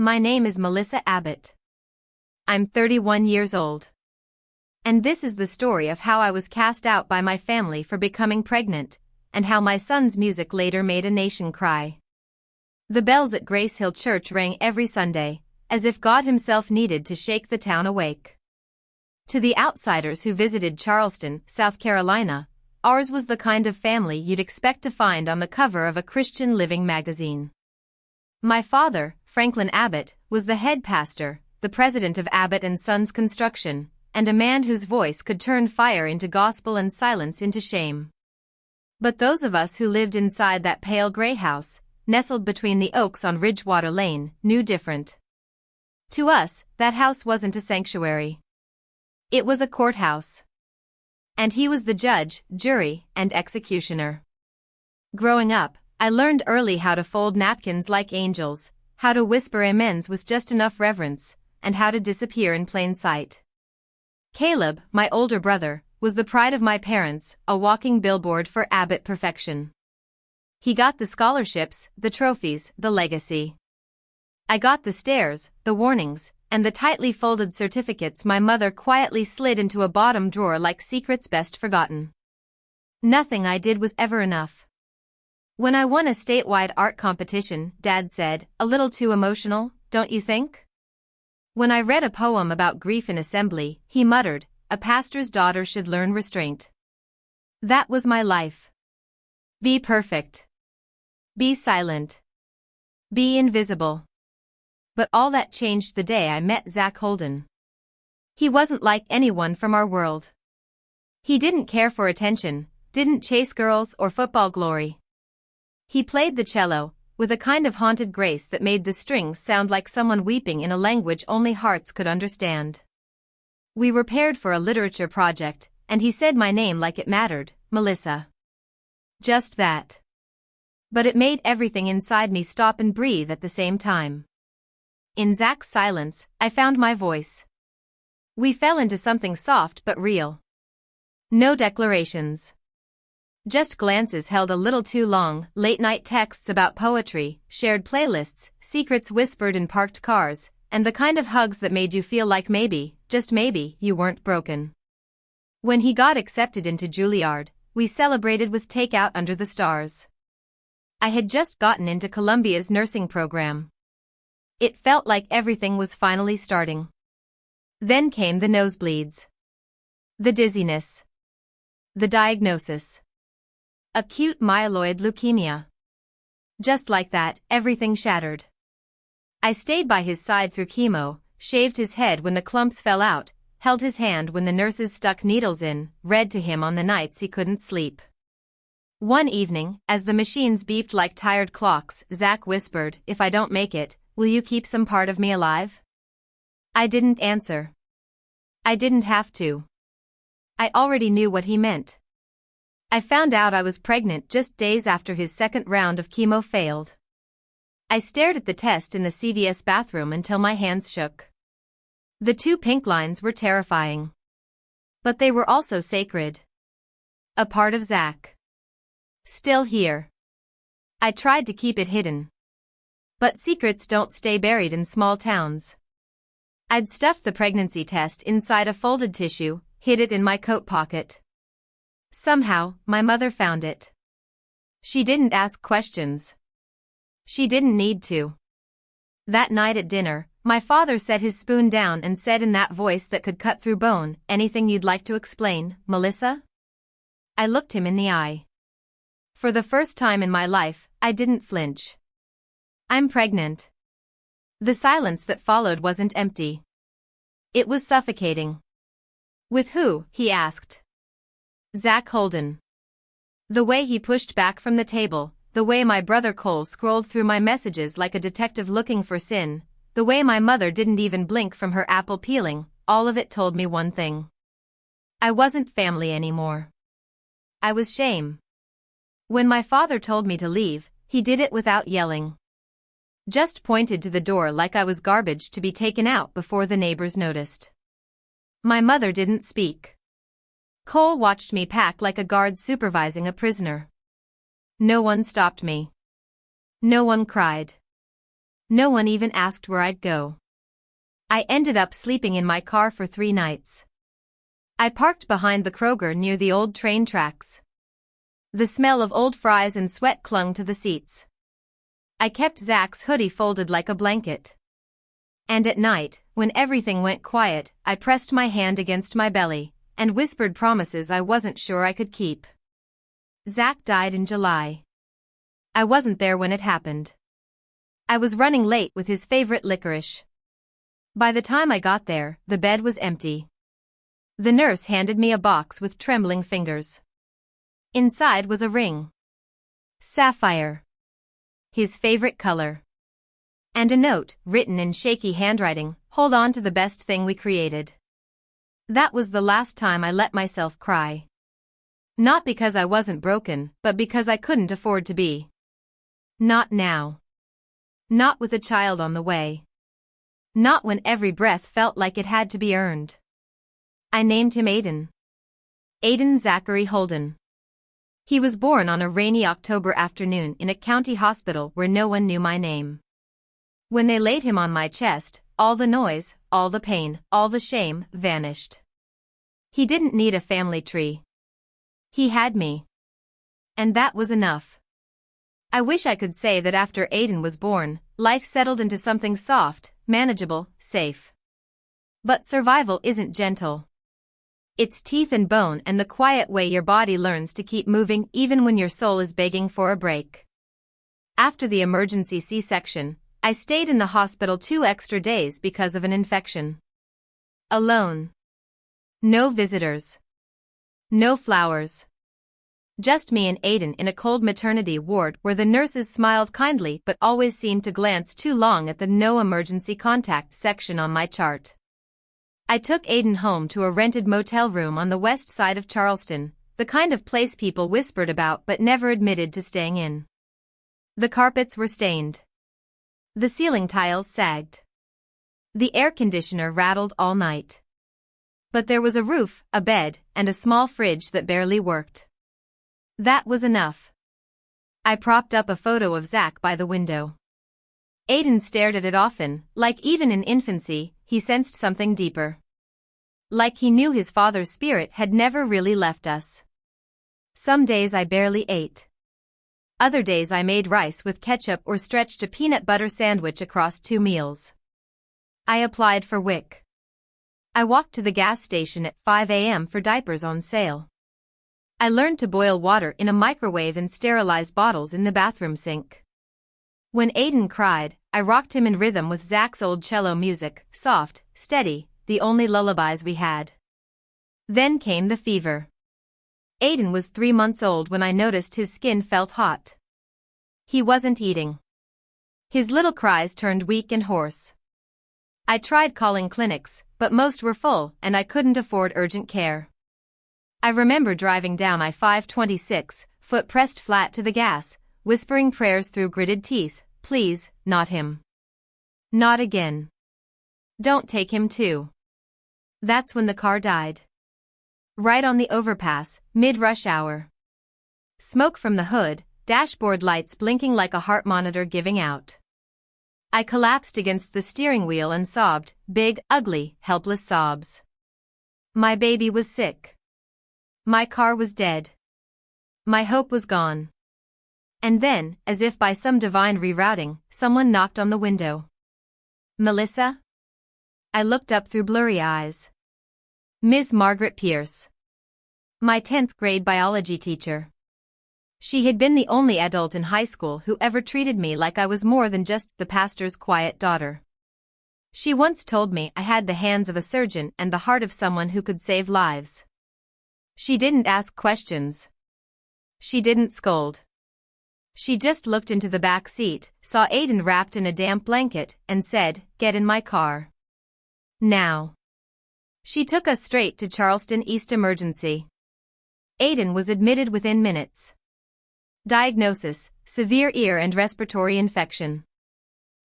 My name is Melissa Abbott. I'm 31 years old. And this is the story of how I was cast out by my family for becoming pregnant, and how my son's music later made a nation cry. The bells at Grace Hill Church rang every Sunday, as if God himself needed to shake the town awake. To the outsiders who visited Charleston, South Carolina, ours was the kind of family you'd expect to find on the cover of a Christian Living magazine. My father, Franklin Abbott, was the head pastor, the president of Abbott & Sons Construction, and a man whose voice could turn fire into gospel and silence into shame. But those of us who lived inside that pale gray house, nestled between the oaks on Ridgewater Lane, knew different. To us, that house wasn't a sanctuary. It was a courthouse. And he was the judge, jury, and executioner. Growing up, I learned early how to fold napkins like angels, how to whisper amens with just enough reverence, and how to disappear in plain sight. Caleb, my older brother, was the pride of my parents, a walking billboard for Abbott perfection. He got the scholarships, the trophies, the legacy. I got the stares, the warnings, and the tightly folded certificates my mother quietly slid into a bottom drawer like secrets best forgotten. Nothing I did was ever enough. When I won a statewide art competition, Dad said, "A little too emotional, don't you think?" When I read a poem about grief in assembly, he muttered, "A pastor's daughter should learn restraint." That was my life. Be perfect. Be silent. Be invisible. But all that changed the day I met Zach Holden. He wasn't like anyone from our world. He didn't care for attention, didn't chase girls or football glory. He played the cello, with a kind of haunted grace that made the strings sound like someone weeping in a language only hearts could understand. We were paired for a literature project, and he said my name like it mattered, Melissa. Just that. But it made everything inside me stop and breathe at the same time. In Zach's silence, I found my voice. We fell into something soft but real. No declarations. Just glances held a little too long, late-night texts about poetry, shared playlists, secrets whispered in parked cars, and the kind of hugs that made you feel like maybe, just maybe, you weren't broken. When he got accepted into Juilliard, we celebrated with takeout under the stars. I had just gotten into Columbia's nursing program. It felt like everything was finally starting. Then came the nosebleeds. The dizziness. The diagnosis. Acute myeloid leukemia. Just like that, everything shattered. I stayed by his side through chemo, shaved his head when the clumps fell out, held his hand when the nurses stuck needles in, read to him on the nights he couldn't sleep. One evening, as the machines beeped like tired clocks, Zach whispered, "If I don't make it, will you keep some part of me alive?" I didn't answer. I didn't have to. I already knew what he meant. I found out I was pregnant just days after his second round of chemo failed. I stared at the test in the CVS bathroom until my hands shook. The 2 pink lines were terrifying. But they were also sacred. A part of Zach. Still here. I tried to keep it hidden. But secrets don't stay buried in small towns. I'd stuffed the pregnancy test inside a folded tissue, hid it in my coat pocket. Somehow, my mother found it. She didn't ask questions. She didn't need to. That night at dinner, my father set his spoon down and said in that voice that could cut through bone, "Anything you'd like to explain, Melissa?" I looked him in the eye. For the first time in my life, I didn't flinch. "I'm pregnant." The silence that followed wasn't empty. It was suffocating. "With who?" he asked. Zach Holden. The way he pushed back from the table, the way my brother Cole scrolled through my messages like a detective looking for sin, the way my mother didn't even blink from her apple peeling, all of it told me one thing. I wasn't family anymore. I was shame. When my father told me to leave, he did it without yelling. Just pointed to the door like I was garbage to be taken out before the neighbors noticed. My mother didn't speak. Cole watched me pack like a guard supervising a prisoner. No one stopped me. No one cried. No one even asked where I'd go. I ended up sleeping in my car for 3 nights. I parked behind the Kroger near the old train tracks. The smell of old fries and sweat clung to the seats. I kept Zach's hoodie folded like a blanket. And at night, when everything went quiet, I pressed my hand against my belly and whispered promises I wasn't sure I could keep. Zach died in July. I wasn't there when it happened. I was running late with his favorite licorice. By the time I got there, the bed was empty. The nurse handed me a box with trembling fingers. Inside was a ring. Sapphire. His favorite color. And a note, written in shaky handwriting, "Hold on to the best thing we created." That was the last time I let myself cry. Not because I wasn't broken, but because I couldn't afford to be. Not now. Not with a child on the way. Not when every breath felt like it had to be earned. I named him Aiden. Aiden Zachary Holden. He was born on a rainy October afternoon in a county hospital where no one knew my name. When they laid him on my chest, all the noise, all the pain, all the shame vanished. He didn't need a family tree. He had me. And that was enough. I wish I could say that after Aiden was born, life settled into something soft, manageable, safe. But survival isn't gentle. It's teeth and bone and the quiet way your body learns to keep moving even when your soul is begging for a break. After the emergency C-section, I stayed in the hospital 2 extra days because of an infection. Alone. No visitors. No flowers. Just me and Aiden in a cold maternity ward where the nurses smiled kindly but always seemed to glance too long at the no emergency contact section on my chart. I took Aiden home to a rented motel room on the west side of Charleston, the kind of place people whispered about but never admitted to staying in. The carpets were stained. The ceiling tiles sagged. The air conditioner rattled all night. But there was a roof, a bed, and a small fridge that barely worked. That was enough. I propped up a photo of Zach by the window. Aiden stared at it often, like even in infancy, he sensed something deeper. Like he knew his father's spirit had never really left us. Some days I barely ate. Other days I made rice with ketchup or stretched a peanut butter sandwich across 2 meals. I applied for WIC. I walked to the gas station at 5 a.m. for diapers on sale. I learned to boil water in a microwave and sterilize bottles in the bathroom sink. When Aiden cried, I rocked him in rhythm with Zach's old cello music, soft, steady, the only lullabies we had. Then came the fever. Aiden was 3 months old when I noticed his skin felt hot. He wasn't eating. His little cries turned weak and hoarse. I tried calling clinics, but most were full and I couldn't afford urgent care. I remember driving down I-526, foot pressed flat to the gas, whispering prayers through gritted teeth, "Please, not him. Not again. Don't take him too." That's when the car died. Right on the overpass, mid-rush hour. Smoke from the hood, dashboard lights blinking like a heart monitor giving out. I collapsed against the steering wheel and sobbed, big, ugly, helpless sobs. My baby was sick. My car was dead. My hope was gone. And then, as if by some divine rerouting, someone knocked on the window. "Melissa?" I looked up through blurry eyes. Ms. Margaret Pierce. My 10th grade biology teacher. She had been the only adult in high school who ever treated me like I was more than just the pastor's quiet daughter. She once told me I had the hands of a surgeon and the heart of someone who could save lives. She didn't ask questions. She didn't scold. She just looked into the back seat, saw Aiden wrapped in a damp blanket, and said, "Get in my car. Now." She took us straight to Charleston East Emergency. Aiden was admitted within minutes. Diagnosis: severe ear and respiratory infection.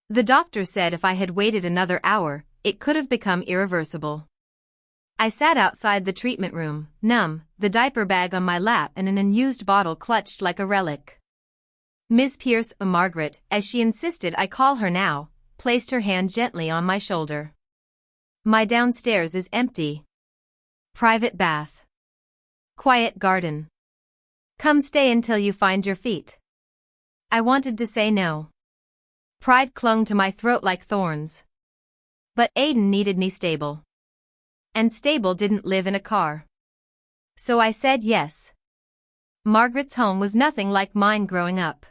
The doctor said if I had waited another hour, it could have become irreversible. I sat outside the treatment room, numb, the diaper bag on my lap and an unused bottle clutched like a relic. Ms. Pierce, Margaret, as she insisted I call her now, placed her hand gently on my shoulder. My downstairs is empty. Private bath. Quiet garden. Come stay until you find your feet. I wanted to say no. Pride clung to my throat like thorns. But Aiden needed me stable. And stable didn't live in a car. So I said yes. Margaret's home was nothing like mine growing up.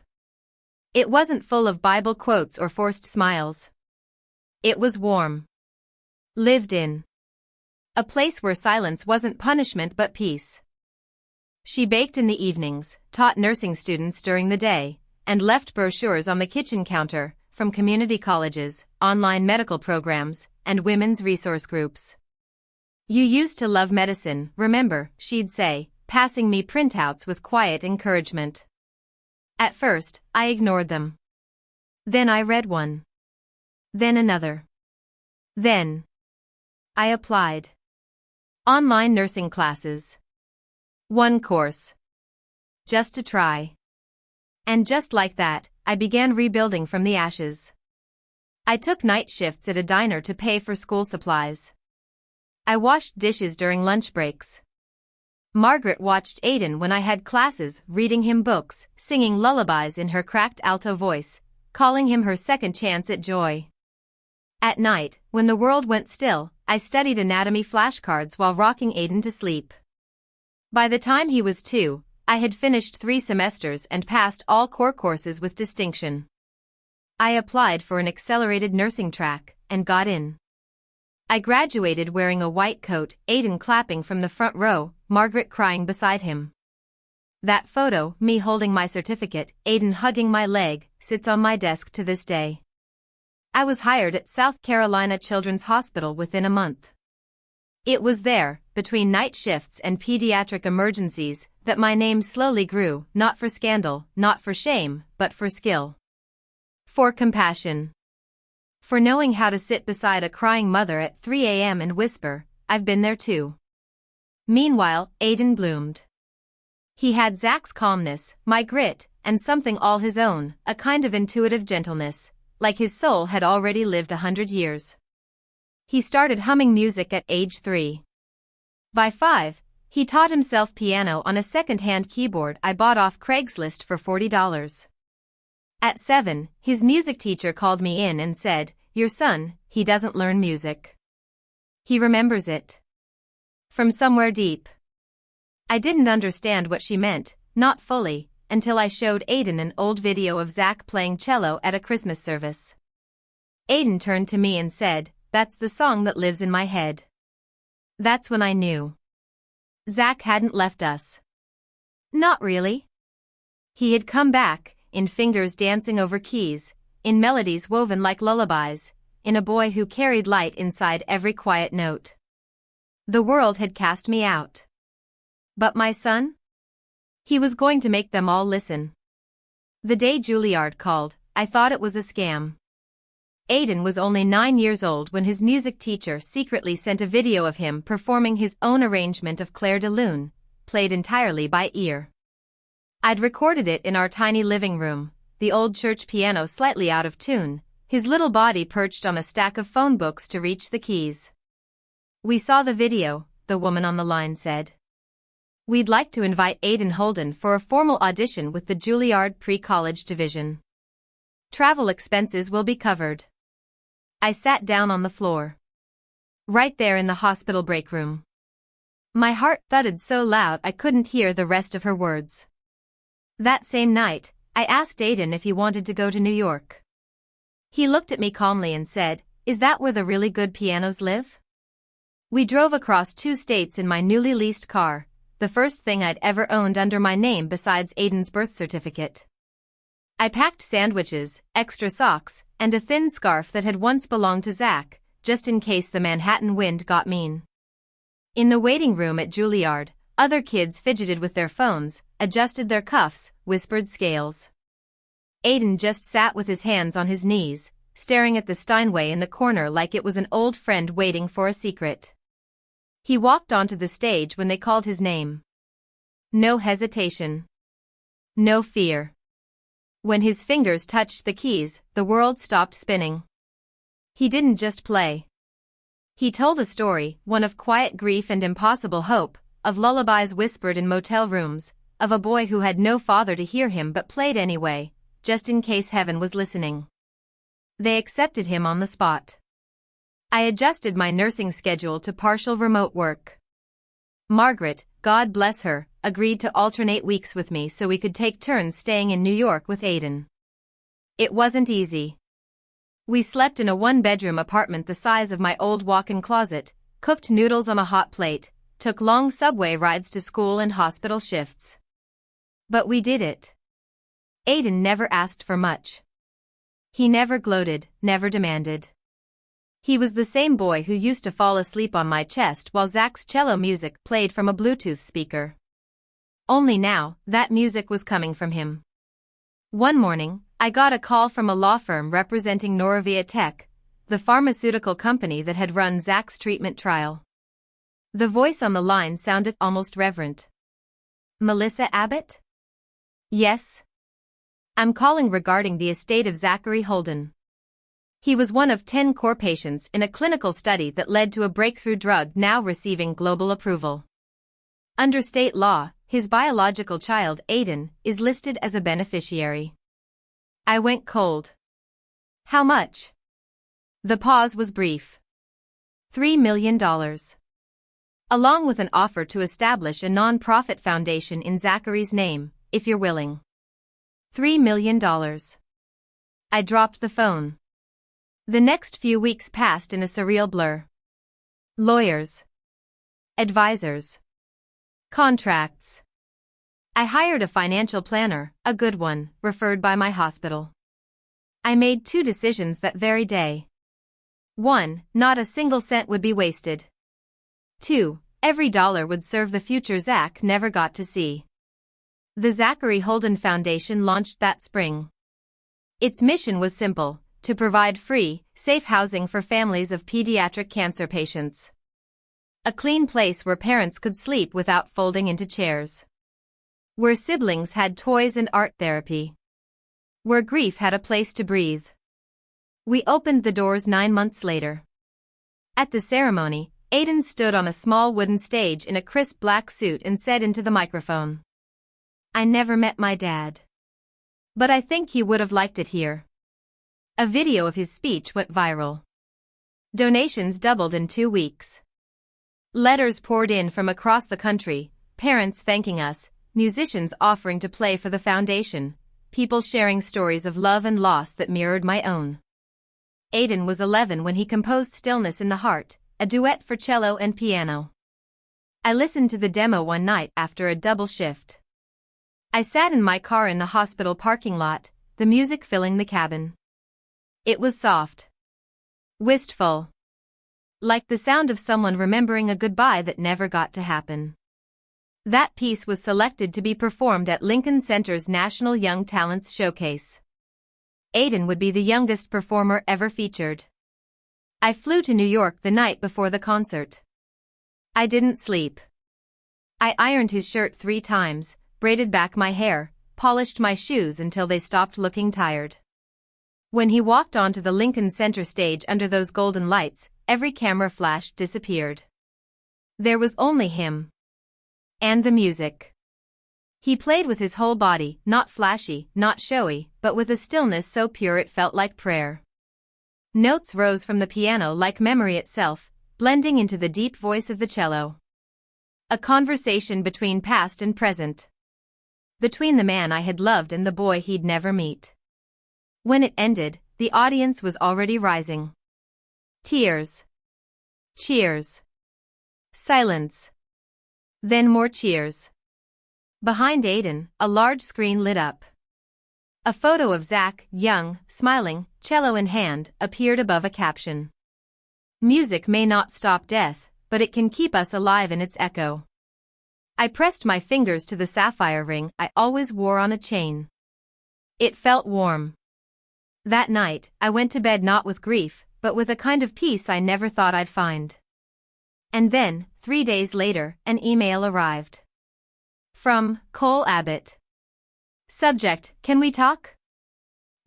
It wasn't full of Bible quotes or forced smiles. It was warm. Lived in. A place where silence wasn't punishment but peace. She baked in the evenings, taught nursing students during the day, and left brochures on the kitchen counter, from community colleges, online medical programs, and women's resource groups. You used to love medicine, remember, she'd say, passing me printouts with quiet encouragement. At first, I ignored them. Then I read one. Then another. Then I applied. Online nursing classes. One course. Just to try. And just like that, I began rebuilding from the ashes. I took night shifts at a diner to pay for school supplies. I washed dishes during lunch breaks. Margaret watched Aiden when I had classes, reading him books, singing lullabies in her cracked alto voice, calling him her second chance at joy. At night, when the world went still, I studied anatomy flashcards while rocking Aiden to sleep. By the time he was 2, I had finished 3 semesters and passed all core courses with distinction. I applied for an accelerated nursing track, and got in. I graduated wearing a white coat, Aiden clapping from the front row, Margaret crying beside him. That photo, me holding my certificate, Aiden hugging my leg, sits on my desk to this day. I was hired at South Carolina Children's Hospital within a month. It was there, between night shifts and pediatric emergencies, that my name slowly grew, not for scandal, not for shame, but for skill. For compassion. For knowing how to sit beside a crying mother at 3 a.m. and whisper, "I've been there too." Meanwhile, Aiden bloomed. He had Zach's calmness, my grit, and something all his own, a kind of intuitive gentleness, like his soul had already lived 100 years. He started humming music at age 3. By 5, he taught himself piano on a second-hand keyboard I bought off Craigslist for $40. At 7, his music teacher called me in and said, "Your son, he doesn't learn music. He remembers it. From somewhere deep." I didn't understand what she meant, not fully, until I showed Aiden an old video of Zach playing cello at a Christmas service. Aiden turned to me and said, "That's the song that lives in my head." That's when I knew. Zach hadn't left us. Not really. He had come back, in fingers dancing over keys, in melodies woven like lullabies, in a boy who carried light inside every quiet note. The world had cast me out. But my son? He was going to make them all listen. The day Juilliard called, I thought it was a scam. Aiden was only 9 years old when his music teacher secretly sent a video of him performing his own arrangement of Clair de Lune, played entirely by ear. I'd recorded it in our tiny living room, the old church piano slightly out of tune, his little body perched on a stack of phone books to reach the keys. "We saw the video," the woman on the line said. "We'd like to invite Aiden Holden for a formal audition with the Juilliard pre-college division. Travel expenses will be covered." I sat down on the floor. Right there in the hospital break room. My heart thudded so loud I couldn't hear the rest of her words. That same night, I asked Aiden if he wanted to go to New York. He looked at me calmly and said, "Is that where the really good pianos live?" We drove across 2 states in my newly leased car, the first thing I'd ever owned under my name besides Aiden's birth certificate. I packed sandwiches, extra socks, and a thin scarf that had once belonged to Zach, just in case the Manhattan wind got mean. In the waiting room at Juilliard, other kids fidgeted with their phones, adjusted their cuffs, whispered scales. Aiden just sat with his hands on his knees, staring at the Steinway in the corner like it was an old friend waiting for a secret. He walked onto the stage when they called his name. No hesitation. No fear. When his fingers touched the keys, the world stopped spinning. He didn't just play. He told a story, one of quiet grief and impossible hope, of lullabies whispered in motel rooms, of a boy who had no father to hear him but played anyway, just in case heaven was listening. They accepted him on the spot. I adjusted my nursing schedule to partial remote work. Margaret, God bless her, agreed to alternate weeks with me so we could take turns staying in New York with Aiden. It wasn't easy. We slept in a one-bedroom apartment the size of my old walk-in closet, cooked noodles on a hot plate, took long subway rides to school and hospital shifts. But we did it. Aiden never asked for much. He never gloated, never demanded. He was the same boy who used to fall asleep on my chest while Zach's cello music played from a Bluetooth speaker. Only now, that music was coming from him. One morning, I got a call from a law firm representing Noravia Tech, the pharmaceutical company that had run Zach's treatment trial. The voice on the line sounded almost reverent. Melissa Abbott? Yes. I'm calling regarding the estate of Zachary Holden. He was one of 10 core patients in a clinical study that led to a breakthrough drug now receiving global approval. Under state law, his biological child, Aiden, is listed as a beneficiary. I went cold. How much? The pause was brief. $3 million. Along with an offer to establish a non-profit foundation in Zachary's name, if you're willing. $3 million. I dropped the phone. The next few weeks passed in a surreal blur. Lawyers. Advisors. Contracts. I hired a financial planner, a good one, referred by my hospital. I made 2 decisions that very day. 1, not a single cent would be wasted. 2, every dollar would serve the future Zach never got to see. The Zachary Holden Foundation launched that spring. Its mission was simple: to provide free, safe housing for families of pediatric cancer patients. A clean place where parents could sleep without folding into chairs. Where siblings had toys and art therapy. Where grief had a place to breathe. We opened the doors 9 months later. At the ceremony, Aiden stood on a small wooden stage in a crisp black suit and said into the microphone, "I never met my dad. But I think he would have liked it here." A video of his speech went viral. Donations doubled in 2 weeks. Letters poured in from across the country, parents thanking us, musicians offering to play for the foundation, people sharing stories of love and loss that mirrored my own. Aiden was 11 when he composed Stillness in the Heart, a duet for cello and piano. I listened to the demo one night after a double shift. I sat in my car in the hospital parking lot, the music filling the cabin. It was soft. Wistful. Like the sound of someone remembering a goodbye that never got to happen. That piece was selected to be performed at Lincoln Center's National Young Talents Showcase. Aiden would be the youngest performer ever featured. I flew to New York the night before the concert. I didn't sleep. I ironed his shirt 3 times, braided back my hair, polished my shoes until they stopped looking tired. When he walked onto the Lincoln Center stage under those golden lights, every camera flash disappeared. There was only him. And the music. He played with his whole body, not flashy, not showy, but with a stillness so pure it felt like prayer. Notes rose from the piano like memory itself, blending into the deep voice of the cello. A conversation between past and present. Between the man I had loved and the boy he'd never meet. When it ended, the audience was already rising. Tears. Cheers. Silence. Then more cheers. Behind Aiden, a large screen lit up. A photo of Zach, young, smiling, cello in hand, appeared above a caption. Music may not stop death, but it can keep us alive in its echo. I pressed my fingers to the sapphire ring I always wore on a chain. It felt warm. That night, I went to bed not with grief, but with a kind of peace I never thought I'd find. And then, 3 days later, an email arrived. From Cole Abbott. Subject: Can we talk?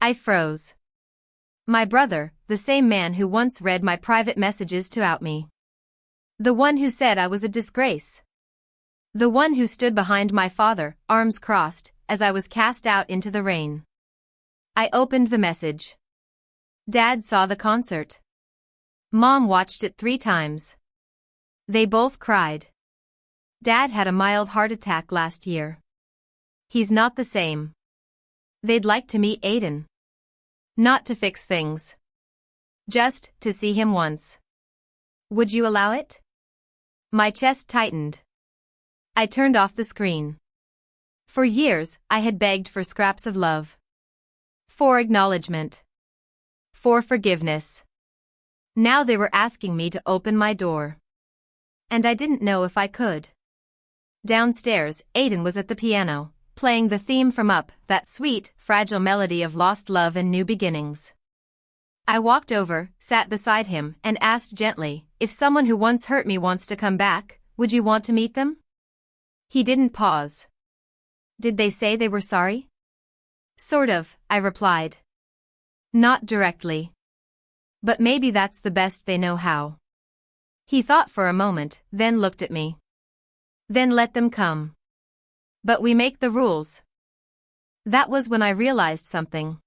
I froze. My brother, the same man who once read my private messages to out me. The one who said I was a disgrace. The one who stood behind my father, arms crossed, as I was cast out into the rain. I opened the message. Dad saw the concert. Mom watched it 3 times. They both cried. Dad had a mild heart attack last year. He's not the same. They'd like to meet Aiden. Not to fix things. Just to see him once. Would you allow it? My chest tightened. I turned off the screen. For years, I had begged for scraps of love. For acknowledgement. For forgiveness. Now they were asking me to open my door. And I didn't know if I could. Downstairs, Aiden was at the piano, playing the theme from Up, that sweet, fragile melody of lost love and new beginnings. I walked over, sat beside him, and asked gently, if someone who once hurt me wants to come back, would you want to meet them? He didn't pause. Did they say they were sorry? Sort of, I replied. Not directly. But maybe that's the best they know how. He thought for a moment, then looked at me. Then let them come. But we make the rules. That was when I realized something.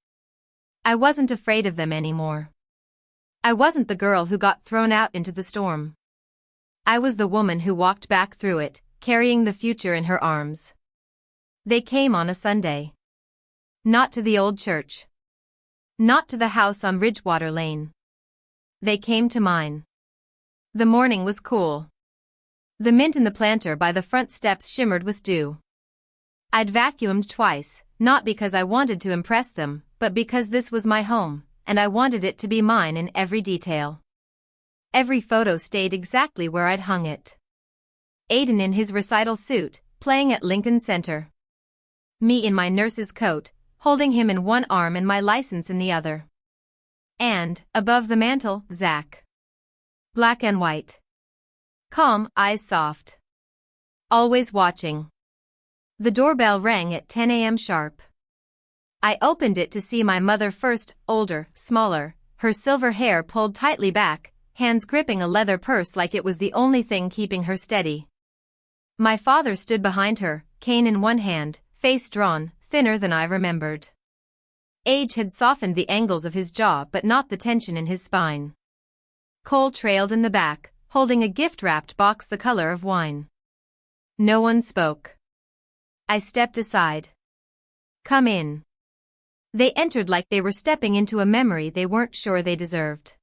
I wasn't afraid of them anymore. I wasn't the girl who got thrown out into the storm. I was the woman who walked back through it, carrying the future in her arms. They came on a Sunday. Not to the old church. Not to the house on Ridgewater Lane. They came to mine. The morning was cool. The mint in the planter by the front steps shimmered with dew. I'd vacuumed twice, not because I wanted to impress them, but because this was my home, and I wanted it to be mine in every detail. Every photo stayed exactly where I'd hung it. Aiden in his recital suit, playing at Lincoln Center. Me in my nurse's coat, holding him in one arm and my license in the other. And, above the mantel, Zach. Black and white. Calm, eyes soft. Always watching. The doorbell rang at 10 a.m. sharp. I opened it to see my mother first, older, smaller, her silver hair pulled tightly back, hands gripping a leather purse like it was the only thing keeping her steady. My father stood behind her, cane in one hand, face drawn, thinner than I remembered. Age had softened the angles of his jaw but not the tension in his spine. Cole trailed in the back, holding a gift-wrapped box the color of wine. No one spoke. I stepped aside. Come in. They entered like they were stepping into a memory they weren't sure they deserved.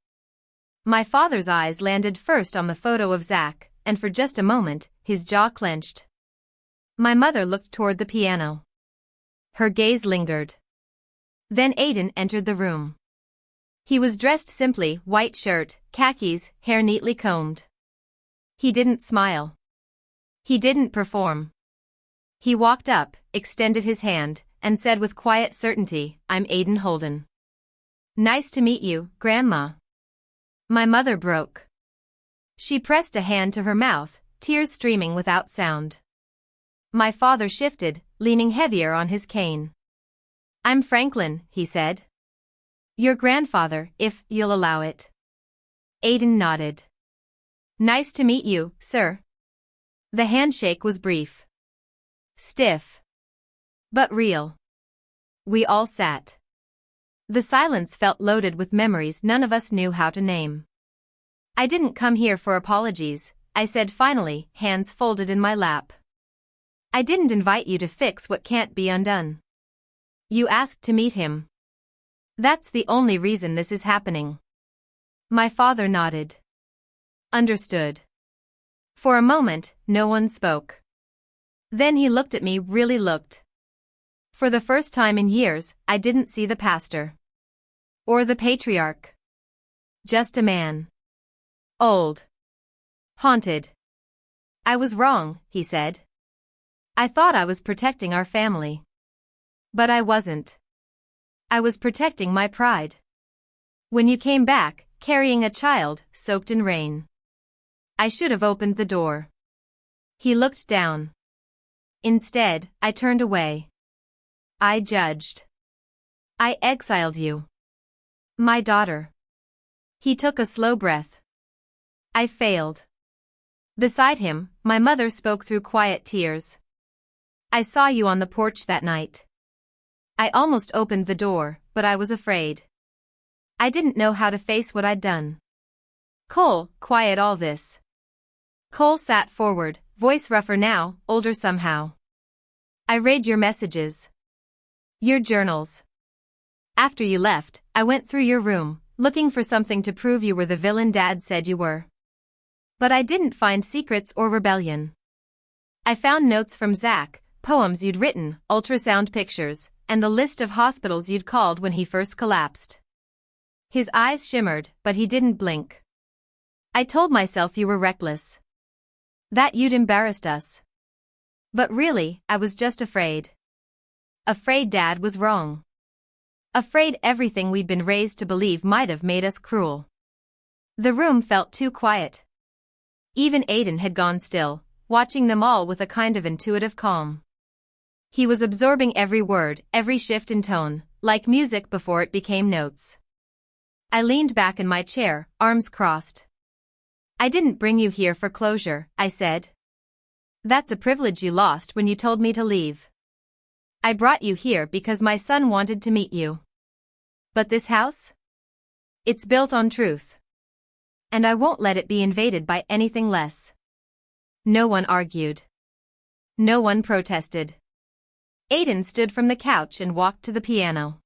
My father's eyes landed first on the photo of Zach, and for just a moment, his jaw clenched. My mother looked toward the piano. Her gaze lingered. Then Aiden entered the room. He was dressed simply, white shirt, khakis, hair neatly combed. He didn't smile. He didn't perform. He walked up, extended his hand, and said with quiet certainty, I'm Aiden Holden. Nice to meet you, Grandma. My mother broke. She pressed a hand to her mouth, tears streaming without sound. My father shifted, leaning heavier on his cane. I'm Franklin, he said. Your grandfather, if you'll allow it. Aiden nodded. Nice to meet you, sir. The handshake was brief. Stiff. But real. We all sat. The silence felt loaded with memories none of us knew how to name. I didn't come here for apologies, I said finally, hands folded in my lap. I didn't invite you to fix what can't be undone. You asked to meet him. That's the only reason this is happening. My father nodded. Understood. For a moment, no one spoke. Then he looked at me, really looked. For the first time in years, I didn't see the pastor. Or the patriarch. Just a man. Old. Haunted. I was wrong, he said. I thought I was protecting our family. But I wasn't. I was protecting my pride. When you came back, carrying a child, soaked in rain. I should have opened the door. He looked down. Instead, I turned away. I judged. I exiled you. My daughter. He took a slow breath. I failed. Beside him, my mother spoke through quiet tears. I saw you on the porch that night. I almost opened the door, but I was afraid. I didn't know how to face what I'd done. Cole, quiet all this. Cole sat forward, voice rougher now, older somehow. I read your messages. Your journals. After you left, I went through your room, looking for something to prove you were the villain Dad said you were. But I didn't find secrets or rebellion. I found notes from Zach, poems you'd written, ultrasound pictures, and the list of hospitals you'd called when he first collapsed. His eyes shimmered, but he didn't blink. I told myself you were reckless. That you'd embarrassed us. But really, I was just afraid. Afraid Dad was wrong. Afraid everything we'd been raised to believe might have made us cruel. The room felt too quiet. Even Aiden had gone still, watching them all with a kind of intuitive calm. He was absorbing every word, every shift in tone, like music before it became notes. I leaned back in my chair, arms crossed. I didn't bring you here for closure, I said. That's a privilege you lost when you told me to leave. I brought you here because my son wanted to meet you. But this house? It's built on truth. And I won't let it be invaded by anything less. No one argued. No one protested. Aiden stood from the couch and walked to the piano.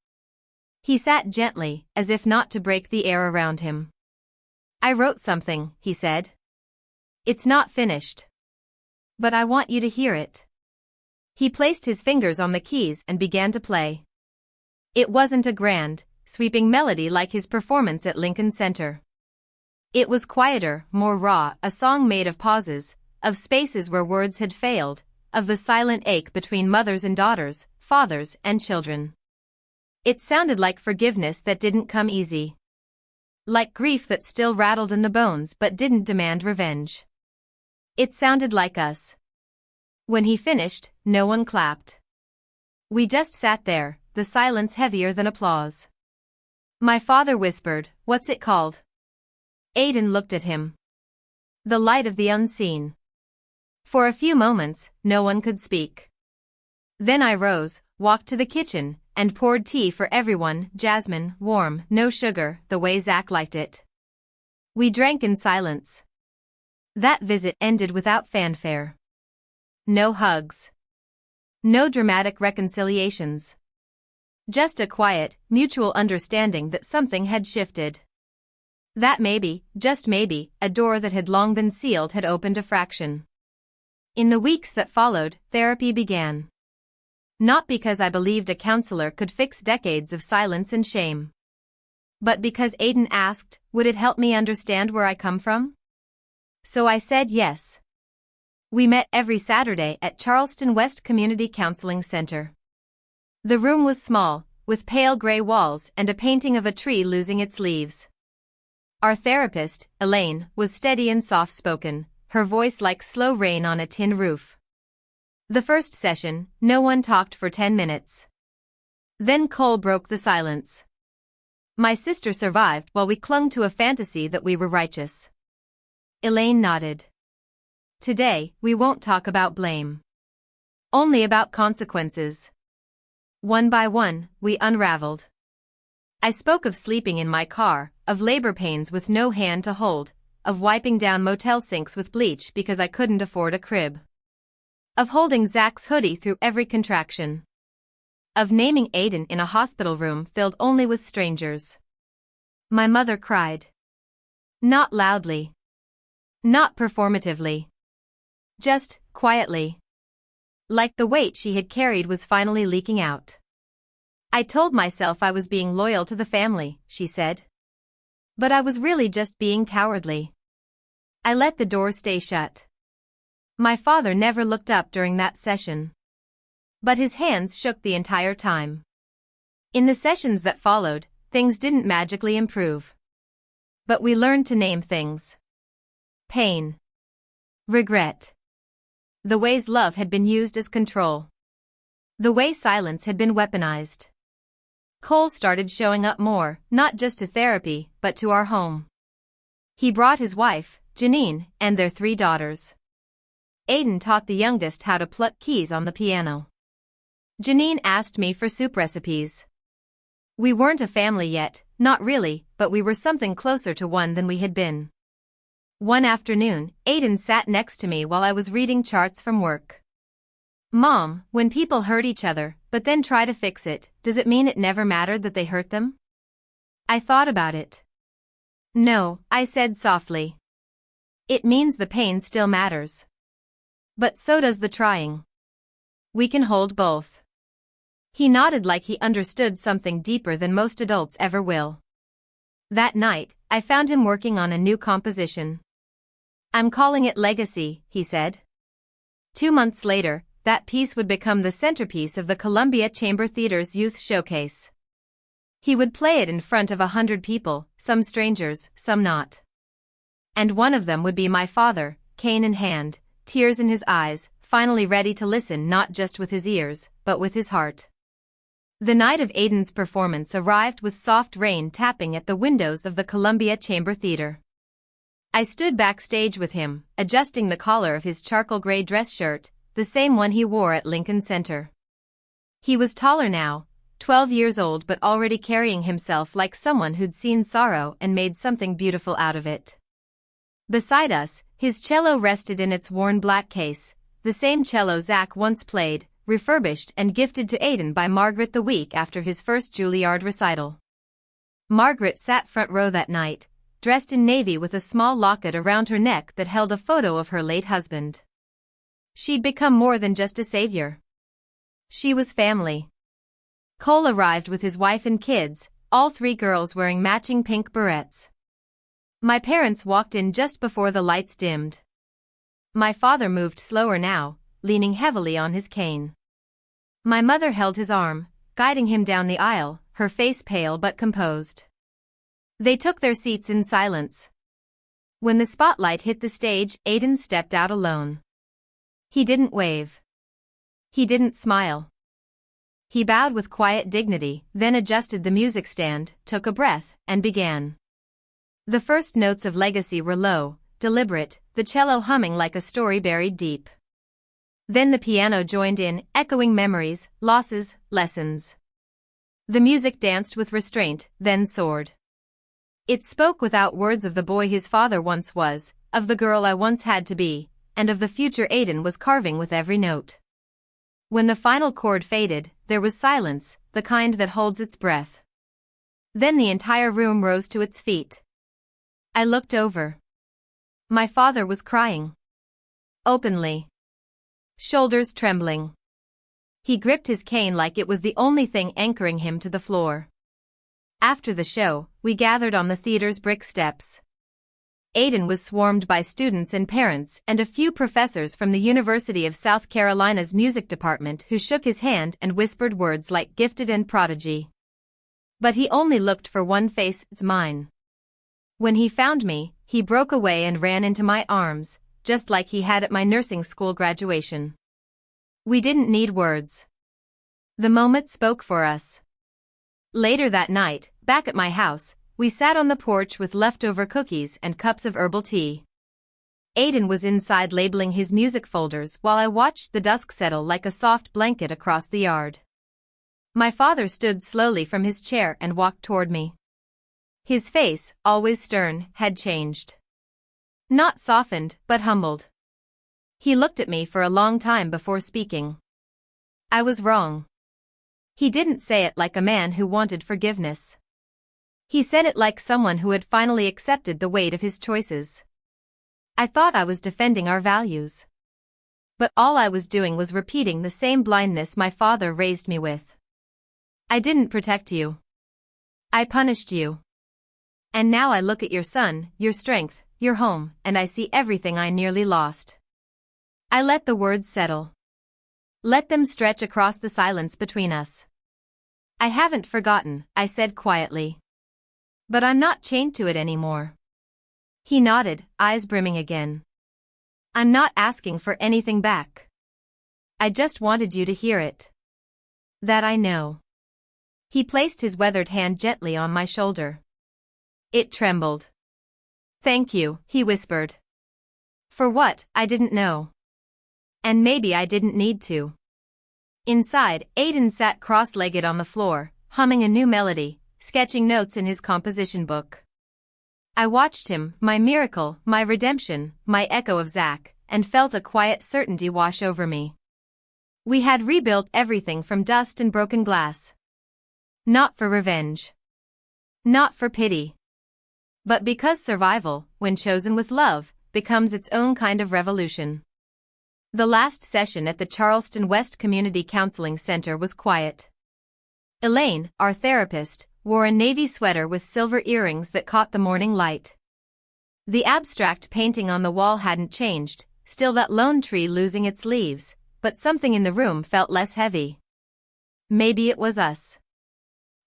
He sat gently, as if not to break the air around him. I wrote something, he said. It's not finished. But I want you to hear it. He placed his fingers on the keys and began to play. It wasn't a grand, sweeping melody like his performance at Lincoln Center. It was quieter, more raw, a song made of pauses, of spaces where words had failed, of the silent ache between mothers and daughters, fathers and children. It sounded like forgiveness that didn't come easy. Like grief that still rattled in the bones but didn't demand revenge. It sounded like us. When he finished, no one clapped. We just sat there, the silence heavier than applause. My father whispered, "What's it called?" Aiden looked at him. The light of the unseen. For a few moments, no one could speak. Then I rose, walked to the kitchen, and poured tea for everyone, jasmine, warm, no sugar, the way Zach liked it. We drank in silence. That visit ended without fanfare. No hugs. No dramatic reconciliations. Just a quiet, mutual understanding that something had shifted. That maybe, just maybe, a door that had long been sealed had opened a fraction. In the weeks that followed, therapy began. Not because I believed a counselor could fix decades of silence and shame. But because Aiden asked, would it help me understand where I come from? So I said yes. We met every Saturday at Charleston West Community Counseling Center. The room was small, with pale gray walls and a painting of a tree losing its leaves. Our therapist, Elaine, was steady and soft-spoken, her voice like slow rain on a tin roof. The first session, no one talked for 10 minutes. Then Cole broke the silence. My sister survived while we clung to a fantasy that we were righteous. Elaine nodded. Today, we won't talk about blame. Only about consequences. One by one, we unraveled. I spoke of sleeping in my car, of labor pains with no hand to hold, of wiping down motel sinks with bleach because I couldn't afford a crib. Of holding Zach's hoodie through every contraction. Of naming Aiden in a hospital room filled only with strangers. My mother cried. Not loudly. Not performatively. Just, quietly. Like the weight she had carried was finally leaking out. I told myself I was being loyal to the family, she said. But I was really just being cowardly. I let the door stay shut. My father never looked up during that session. But his hands shook the entire time. In the sessions that followed, things didn't magically improve. But we learned to name things. Pain. Regret. The ways love had been used as control. The way silence had been weaponized. Cole started showing up more, not just to therapy, but to our home. He brought his wife, Janine, and their 3 daughters. Aiden taught the youngest how to pluck keys on the piano. Janine asked me for soup recipes. We weren't a family yet, not really, but we were something closer to one than we had been. One afternoon, Aiden sat next to me while I was reading charts from work. "Mom, when people hurt each other, but then try to fix it, does it mean it never mattered that they hurt them?" I thought about it. "No," I said softly. "It means the pain still matters. But so does the trying. We can hold both." He nodded like he understood something deeper than most adults ever will. That night, I found him working on a new composition. "I'm calling it Legacy," he said. 2 months later, that piece would become the centerpiece of the Columbia Chamber Theater's Youth Showcase. He would play it in front of 100 people, some strangers, some not. And one of them would be my father, cane in hand, tears in his eyes, finally ready to listen not just with his ears, but with his heart. The night of Aiden's performance arrived with soft rain tapping at the windows of the Columbia Chamber Theater. I stood backstage with him, adjusting the collar of his charcoal gray dress shirt, the same one he wore at Lincoln Center. He was taller now, 12 years old, but already carrying himself like someone who'd seen sorrow and made something beautiful out of it. Beside us, his cello rested in its worn black case, the same cello Zach once played, refurbished and gifted to Aiden by Margaret the week after his first Juilliard recital. Margaret sat front row that night, dressed in navy with a small locket around her neck that held a photo of her late husband. She'd become more than just a savior. She was family. Cole arrived with his wife and kids, all 3 girls wearing matching pink berets. My parents walked in just before the lights dimmed. My father moved slower now, leaning heavily on his cane. My mother held his arm, guiding him down the aisle, her face pale but composed. They took their seats in silence. When the spotlight hit the stage, Aiden stepped out alone. He didn't wave. He didn't smile. He bowed with quiet dignity, then adjusted the music stand, took a breath, and began. The first notes of Legacy were low, deliberate, the cello humming like a story buried deep. Then the piano joined in, echoing memories, losses, lessons. The music danced with restraint, then soared. It spoke without words of the boy his father once was, of the girl I once had to be, and of the future Aiden was carving with every note. When the final chord faded, there was silence, the kind that holds its breath. Then the entire room rose to its feet. I looked over. My father was crying. Openly. Shoulders trembling. He gripped his cane like it was the only thing anchoring him to the floor. After the show, we gathered on the theater's brick steps. Aiden was swarmed by students and parents and a few professors from the University of South Carolina's music department who shook his hand and whispered words like gifted and prodigy. But he only looked for one face, it's mine. When he found me, he broke away and ran into my arms, just like he had at my nursing school graduation. We didn't need words. The moment spoke for us. Later that night, back at my house, we sat on the porch with leftover cookies and cups of herbal tea. Aiden was inside labeling his music folders while I watched the dusk settle like a soft blanket across the yard. My father stood slowly from his chair and walked toward me. His face, always stern, had changed. Not softened, but humbled. He looked at me for a long time before speaking. I was wrong. He didn't say it like a man who wanted forgiveness. He said it like someone who had finally accepted the weight of his choices. I thought I was defending our values. But all I was doing was repeating the same blindness my father raised me with. I didn't protect you. I punished you. And now I look at your son, your strength, your home, and I see everything I nearly lost. I let the words settle. Let them stretch across the silence between us. I haven't forgotten, I said quietly. But I'm not chained to it anymore. He nodded, eyes brimming again. I'm not asking for anything back. I just wanted you to hear it. That I know. He placed his weathered hand gently on my shoulder. It trembled. "Thank you," he whispered. For what, I didn't know. And maybe I didn't need to. Inside, Aiden sat cross-legged on the floor, humming a new melody, sketching notes in his composition book. I watched him, my miracle, my redemption, my echo of Zach, and felt a quiet certainty wash over me. We had rebuilt everything from dust and broken glass. Not for revenge. Not for pity. But because survival, when chosen with love, becomes its own kind of revolution. The last session at the Charleston West Community Counseling Center was quiet. Elaine, our therapist, wore a navy sweater with silver earrings that caught the morning light. The abstract painting on the wall hadn't changed, still that lone tree losing its leaves, but something in the room felt less heavy. Maybe it was us.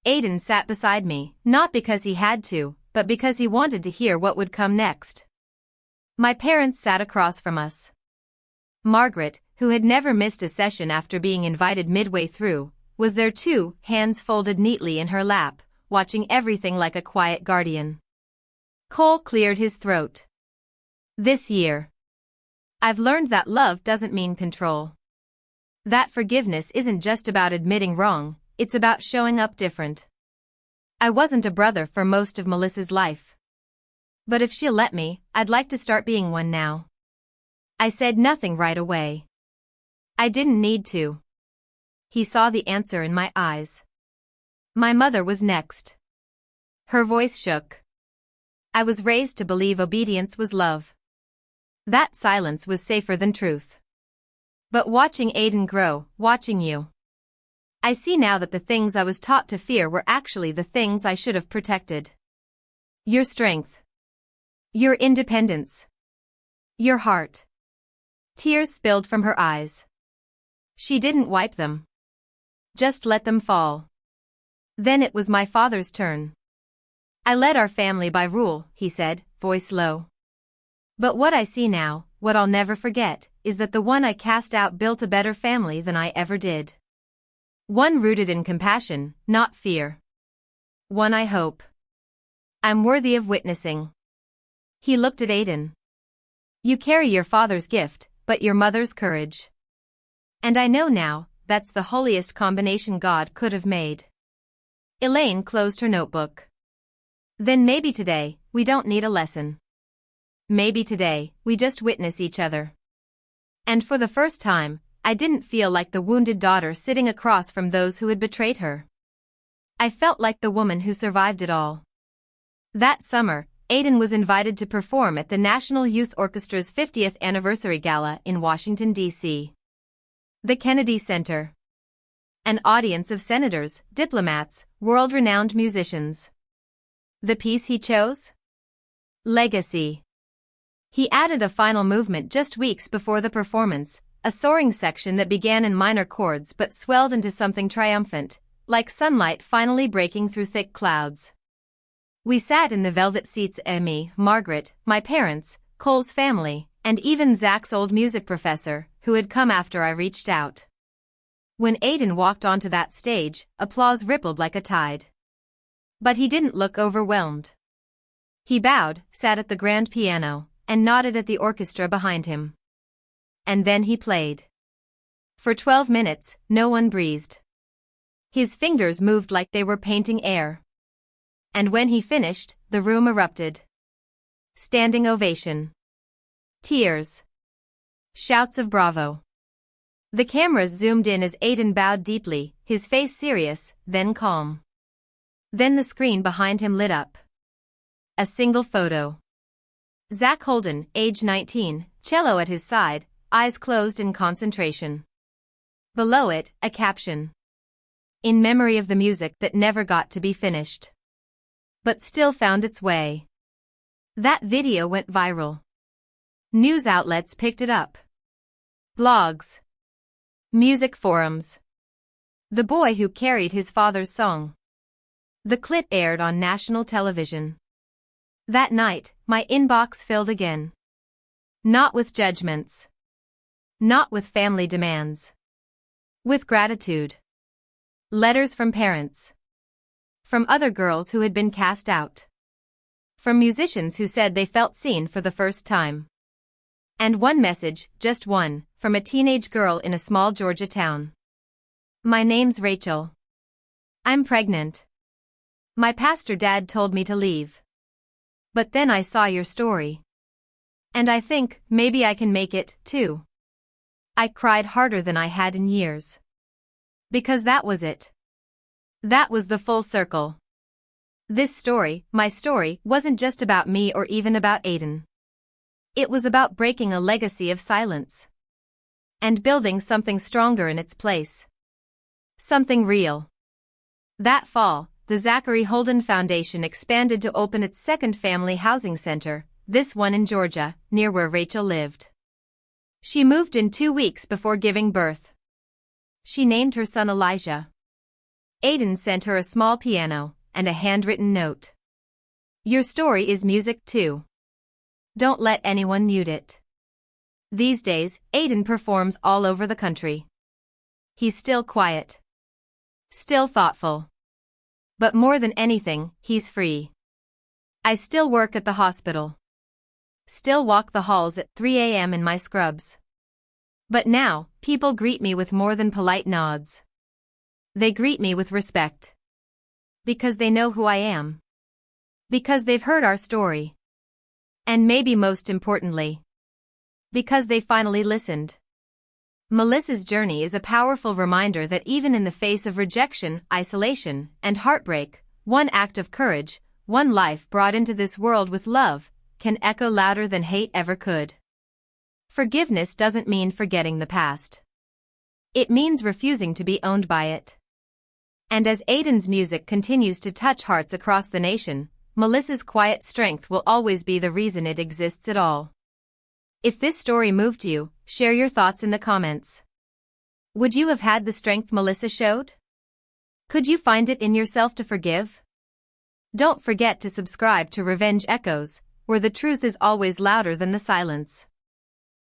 Aiden sat beside me, not because he had to, but because he wanted to hear what would come next. My parents sat across from us. Margaret, who had never missed a session after being invited midway through, was there too, hands folded neatly in her lap, watching everything like a quiet guardian. Cole cleared his throat. This year, I've learned that love doesn't mean control. That forgiveness isn't just about admitting wrong, it's about showing up different. I wasn't a brother for most of Melissa's life. But if she'll let me, I'd like to start being one now. I said nothing right away. I didn't need to. He saw the answer in my eyes. My mother was next. Her voice shook. I was raised to believe obedience was love. That silence was safer than truth. But watching Aiden grow, watching you, I see now that the things I was taught to fear were actually the things I should have protected. Your strength. Your independence. Your heart. Tears spilled from her eyes. She didn't wipe them. Just let them fall. Then it was my father's turn. I led our family by rule, he said, voice low. But what I see now, what I'll never forget, is that the one I cast out built a better family than I ever did. One rooted in compassion, not fear. One I hope I'm worthy of witnessing. He looked at Aiden. You carry your father's gift, but your mother's courage. And I know now, that's the holiest combination God could have made. Elaine closed her notebook. Then maybe today, we don't need a lesson. Maybe today, we just witness each other. And for the first time, I didn't feel like the wounded daughter sitting across from those who had betrayed her. I felt like the woman who survived it all. That summer, Aiden was invited to perform at the National Youth Orchestra's 50th anniversary gala in Washington, D.C. The Kennedy Center. An audience of senators, diplomats, world-renowned musicians. The piece he chose? Legacy. He added a final movement just weeks before the performance, a soaring section that began in minor chords but swelled into something triumphant, like sunlight finally breaking through thick clouds. We sat in the velvet seats, me, Margaret, my parents, Cole's family, and even Zach's old music professor, who had come after I reached out. When Aiden walked onto that stage, applause rippled like a tide. But he didn't look overwhelmed. He bowed, sat at the grand piano, and nodded at the orchestra behind him. And then he played. For 12 minutes, no one breathed. His fingers moved like they were painting air. And when he finished, the room erupted. Standing ovation. Tears. Shouts of bravo. The cameras zoomed in as Aiden bowed deeply, his face serious, then calm. Then the screen behind him lit up. A single photo. Zach Holden, age 19, cello at his side, eyes closed in concentration. Below it, a caption. In memory of the music that never got to be finished. But still found its way. That video went viral. News outlets picked it up. Blogs. Music forums. The boy who carried his father's song. The clip aired on national television. That night, my inbox filled again. Not with judgments. Not with family demands. With gratitude. Letters from parents. From other girls who had been cast out. From musicians who said they felt seen for the first time. And one message, just one, from a teenage girl in a small Georgia town. My name's Rachel. I'm pregnant. My pastor dad told me to leave. But then I saw your story. And I think, maybe I can make it, too. I cried harder than I had in years. Because that was it. That was the full circle. This story, my story, wasn't just about me or even about Aiden. It was about breaking a legacy of silence. And building something stronger in its place. Something real. That fall, the Zachary Holden Foundation expanded to open its second family housing center, this one in Georgia, near where Rachel lived. She moved in 2 weeks before giving birth. She named her son Elijah. Aiden sent her a small piano and a handwritten note. Your story is music too. Don't let anyone mute it. These days, Aiden performs all over the country. He's still quiet. Still thoughtful. But more than anything, he's free. I still work at the hospital. Still walk the halls at 3 a.m. in my scrubs. But now, people greet me with more than polite nods. They greet me with respect. Because they know who I am. Because they've heard our story. And maybe most importantly, because they finally listened. Melissa's journey is a powerful reminder that even in the face of rejection, isolation, and heartbreak, one act of courage, one life brought into this world with love, can echo louder than hate ever could. Forgiveness doesn't mean forgetting the past. It means refusing to be owned by it. And as Aiden's music continues to touch hearts across the nation, Melissa's quiet strength will always be the reason it exists at all. If this story moved you, share your thoughts in the comments. Would you have had the strength Melissa showed? Could you find it in yourself to forgive? Don't forget to subscribe to Revenge Echoes, where the truth is always louder than the silence.